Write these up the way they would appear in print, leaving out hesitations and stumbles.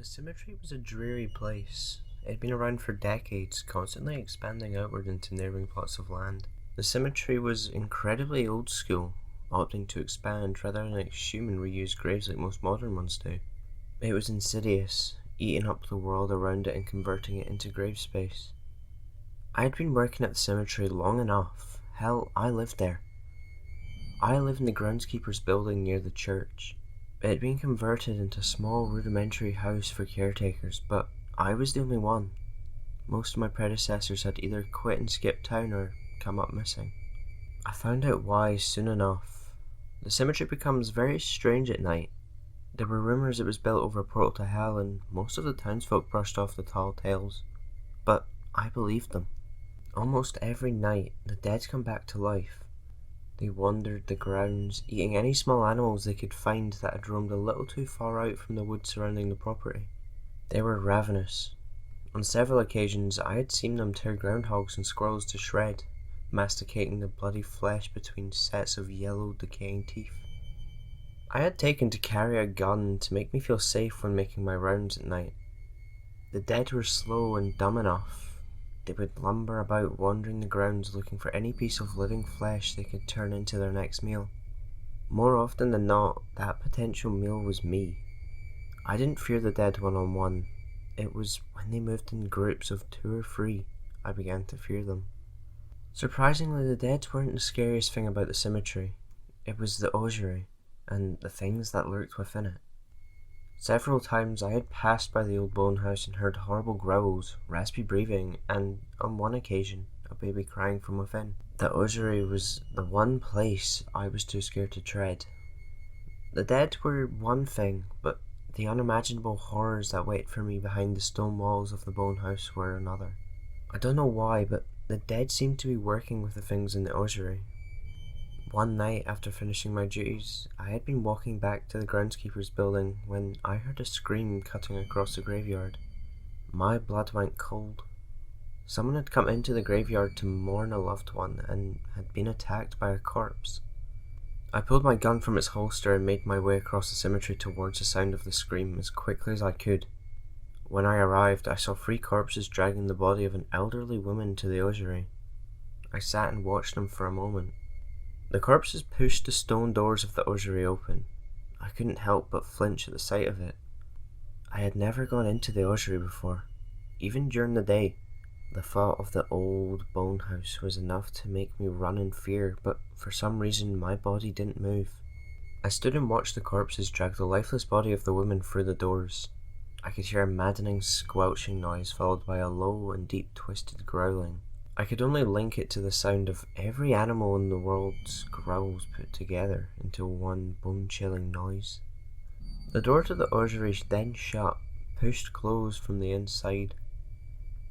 The cemetery was a dreary place. It had been around for decades, constantly expanding outward into neighbouring plots of land. The cemetery was incredibly old school, opting to expand rather than exhume and reuse graves like most modern ones do. It was insidious, eating up the world around it and converting it into grave space. I had been working at the cemetery long enough. Hell, I lived there. I lived in the groundskeeper's building near the church. It had been converted into a small rudimentary house for caretakers, but I was the only one. Most of my predecessors had either quit and skipped town or come up missing. I found out why soon enough. The cemetery becomes very strange at night. There were rumours it was built over a portal to hell, and most of the townsfolk brushed off the tall tales. But I believed them. Almost every night, the dead come back to life. They wandered the grounds, eating any small animals they could find that had roamed a little too far out from the woods surrounding the property. They were ravenous. On several occasions I had seen them tear groundhogs and squirrels to shred, masticating the bloody flesh between sets of yellow, decaying teeth. I had taken to carry a gun to make me feel safe when making my rounds at night. The dead were slow and dumb enough. They would lumber about wandering the grounds looking for any piece of living flesh they could turn into their next meal. More often than not, that potential meal was me. I didn't fear the dead one-on-one. It was when they moved in groups of 2 or 3 I began to fear them. Surprisingly, the dead weren't the scariest thing about the cemetery. It was the ossuary, and the things that lurked within it. Several times I had passed by the old bone house and heard horrible growls, raspy breathing, and, on one occasion, a baby crying from within. The ossuary was the one place I was too scared to tread. The dead were one thing, but the unimaginable horrors that wait for me behind the stone walls of the bone house were another. I don't know why, but the dead seemed to be working with the things in the ossuary. One night after finishing my duties, I had been walking back to the groundskeeper's building when I heard a scream cutting across the graveyard. My blood went cold. Someone had come into the graveyard to mourn a loved one and had been attacked by a corpse. I pulled my gun from its holster and made my way across the cemetery towards the sound of the scream as quickly as I could. When I arrived, I saw 3 corpses dragging the body of an elderly woman to the ossuary. I sat and watched them for a moment. The corpses pushed the stone doors of the ossuary open. I couldn't help but flinch at the sight of it. I had never gone into the ossuary before. Even during the day, the thought of the old bone house was enough to make me run in fear, but for some reason my body didn't move. I stood and watched the corpses drag the lifeless body of the woman through the doors. I could hear a maddening squelching noise followed by a low and deep twisted growling. I could only link it to the sound of every animal in the world's growls put together into one bone-chilling noise. The door to the ossuary then shut, pushed closed from the inside.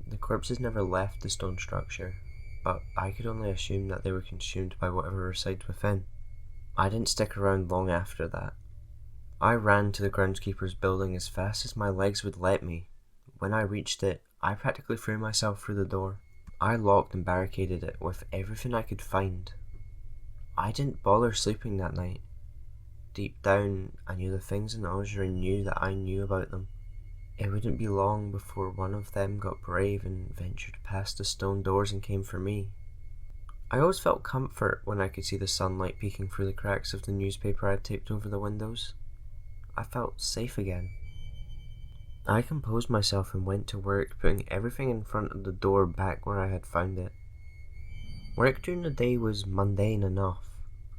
The corpses never left the stone structure, but I could only assume that they were consumed by whatever resides within. I didn't stick around long after that. I ran to the groundskeeper's building as fast as my legs would let me. When I reached it, I practically threw myself through the door. I locked and barricaded it with everything I could find. I didn't bother sleeping that night. Deep down, I knew the things in the ossuary knew that I knew about them. It wouldn't be long before one of them got brave and ventured past the stone doors and came for me. I always felt comfort when I could see the sunlight peeking through the cracks of the newspaper I had taped over the windows. I felt safe again. I composed myself and went to work, putting everything in front of the door back where I had found it. Work during the day was mundane enough.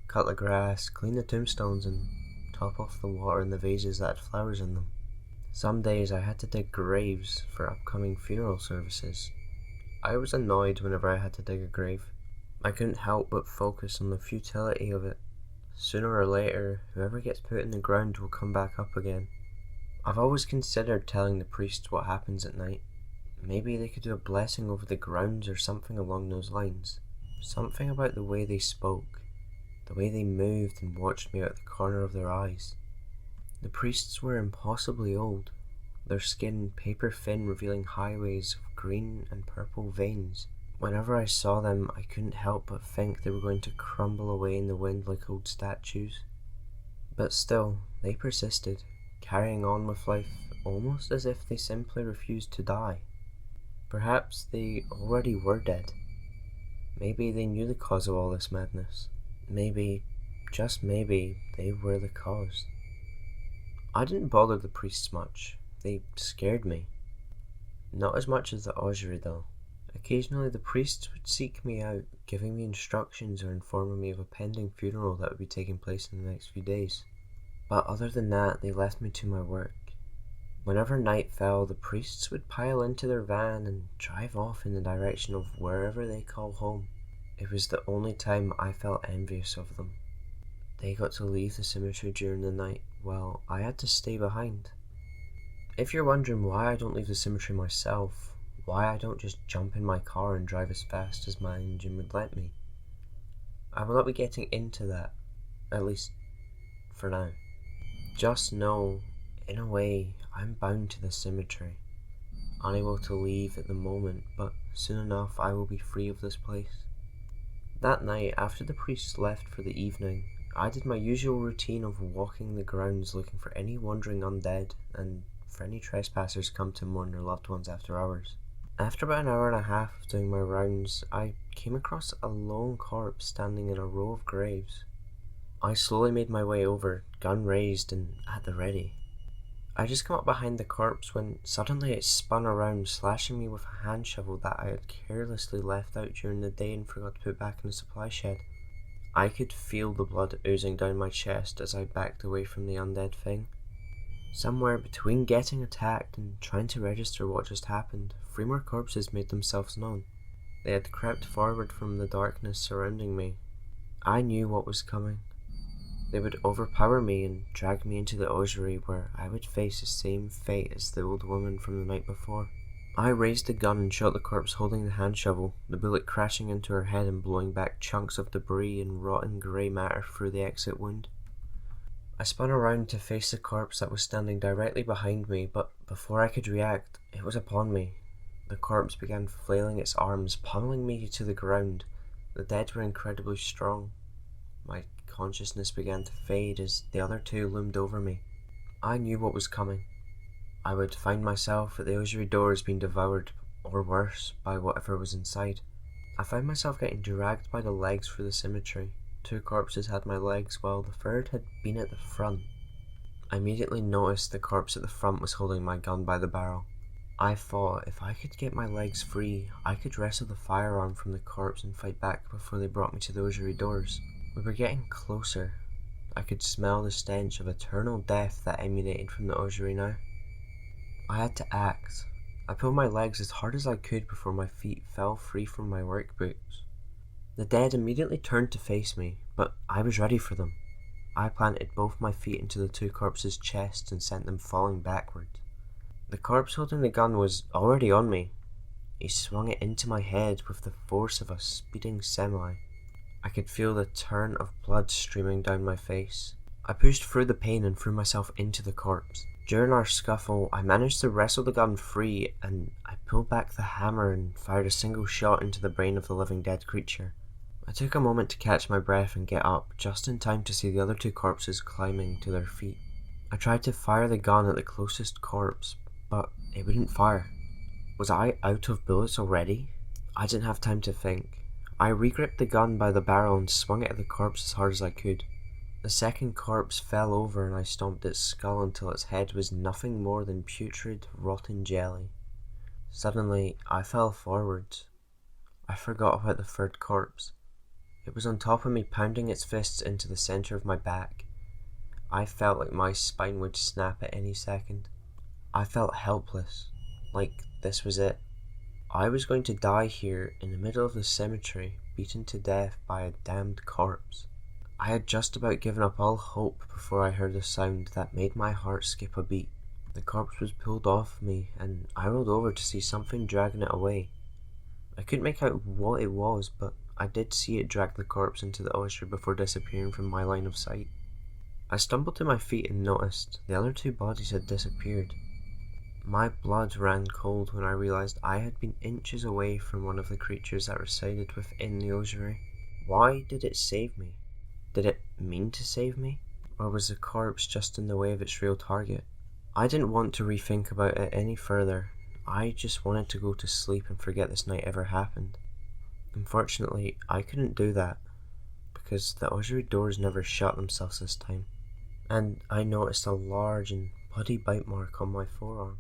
Cut the grass, clean the tombstones, and top off the water in the vases that had flowers in them. Some days I had to dig graves for upcoming funeral services. I was annoyed whenever I had to dig a grave. I couldn't help but focus on the futility of it. Sooner or later, whoever gets put in the ground will come back up again. I've always considered telling the priests what happens at night. Maybe they could do a blessing over the grounds or something along those lines. Something about the way they spoke, the way they moved and watched me out the corner of their eyes. The priests were impossibly old, their skin paper thin, revealing highways of green and purple veins. Whenever I saw them, I couldn't help but think they were going to crumble away in the wind like old statues. But still, they persisted, carrying on with life almost as if they simply refused to die. Perhaps they already were dead. Maybe they knew the cause of all this madness. Maybe, just maybe, they were the cause. I didn't bother the priests much. They scared me. Not as much as the Ossuary, though. Occasionally the priests would seek me out, giving me instructions or informing me of a pending funeral that would be taking place in the next few days. But other than that, they left me to my work. Whenever night fell, the priests would pile into their van and drive off in the direction of wherever they call home. It was the only time I felt envious of them. They got to leave the cemetery during the night, while I had to stay behind. If you're wondering why I don't leave the cemetery myself, why I don't just jump in my car and drive as fast as my engine would let me, I will not be getting into that, at least for now. Just know, in a way, I'm bound to the cemetery, unable to leave at the moment, but soon enough I will be free of this place. That night, after the priests left for the evening, I did my usual routine of walking the grounds looking for any wandering undead and for any trespassers come to mourn their loved ones after hours. After about an hour and a half of doing my rounds, I came across a lone corpse standing in a row of graves. I slowly made my way over, gun raised and at the ready. I just come up behind the corpse when suddenly it spun around, slashing me with a hand shovel that I had carelessly left out during the day and forgot to put back in the supply shed. I could feel the blood oozing down my chest as I backed away from the undead thing. Somewhere between getting attacked and trying to register what just happened, 3 more corpses made themselves known. They had crept forward from the darkness surrounding me. I knew what was coming. They would overpower me and drag me into the ossuary where I would face the same fate as the old woman from the night before. I raised the gun and shot the corpse holding the hand shovel, the bullet crashing into her head and blowing back chunks of debris and rotten grey matter through the exit wound. I spun around to face the corpse that was standing directly behind me, but before I could react, it was upon me. The corpse began flailing its arms, pummeling me to the ground. The dead were incredibly strong. My consciousness began to fade as the other 2 loomed over me. I knew what was coming. I would find myself at the ossuary doors being devoured, or worse, by whatever was inside. I found myself getting dragged by the legs through the cemetery. 2 corpses had my legs, while the 3rd had been at the front. I immediately noticed the corpse at the front was holding my gun by the barrel. I thought if I could get my legs free, I could wrestle the firearm from the corpse and fight back before they brought me to the ossuary doors. We were getting closer. I could smell the stench of eternal death that emanated from the ossuary now. I had to act. I pulled my legs as hard as I could before my feet fell free from my work boots. The dead immediately turned to face me, but I was ready for them. I planted both my feet into the 2 corpses' chests and sent them falling backward. The corpse holding the gun was already on me. He swung it into my head with the force of a speeding semi. I could feel the turn of blood streaming down my face. I pushed through the pain and threw myself into the corpse. During our scuffle, I managed to wrestle the gun free, and I pulled back the hammer and fired a single shot into the brain of the living dead creature. I took a moment to catch my breath and get up, just in time to see the other 2 corpses climbing to their feet. I tried to fire the gun at the closest corpse, but it wouldn't fire. Was I out of bullets already? I didn't have time to think. I regripped the gun by the barrel and swung it at the corpse as hard as I could. The 2nd corpse fell over and I stomped its skull until its head was nothing more than putrid, rotten jelly. Suddenly, I fell forwards. I forgot about the 3rd corpse. It was on top of me, pounding its fists into the centre of my back. I felt like my spine would snap at any second. I felt helpless, like this was it. I was going to die here in the middle of the cemetery, beaten to death by a damned corpse. I had just about given up all hope before I heard a sound that made my heart skip a beat. The corpse was pulled off me, and I rolled over to see something dragging it away. I couldn't make out what it was, but I did see it drag the corpse into the ossuary before disappearing from my line of sight. I stumbled to my feet and noticed the other 2 bodies had disappeared. My blood ran cold when I realised I had been inches away from one of the creatures that resided within the ossuary. Why did it save me? Did it mean to save me? Or was the corpse just in the way of its real target? I didn't want to rethink about it any further. I just wanted to go to sleep and forget this night ever happened. Unfortunately, I couldn't do that, because the ossuary doors never shut themselves this time, and I noticed a large and bloody bite mark on my forearm.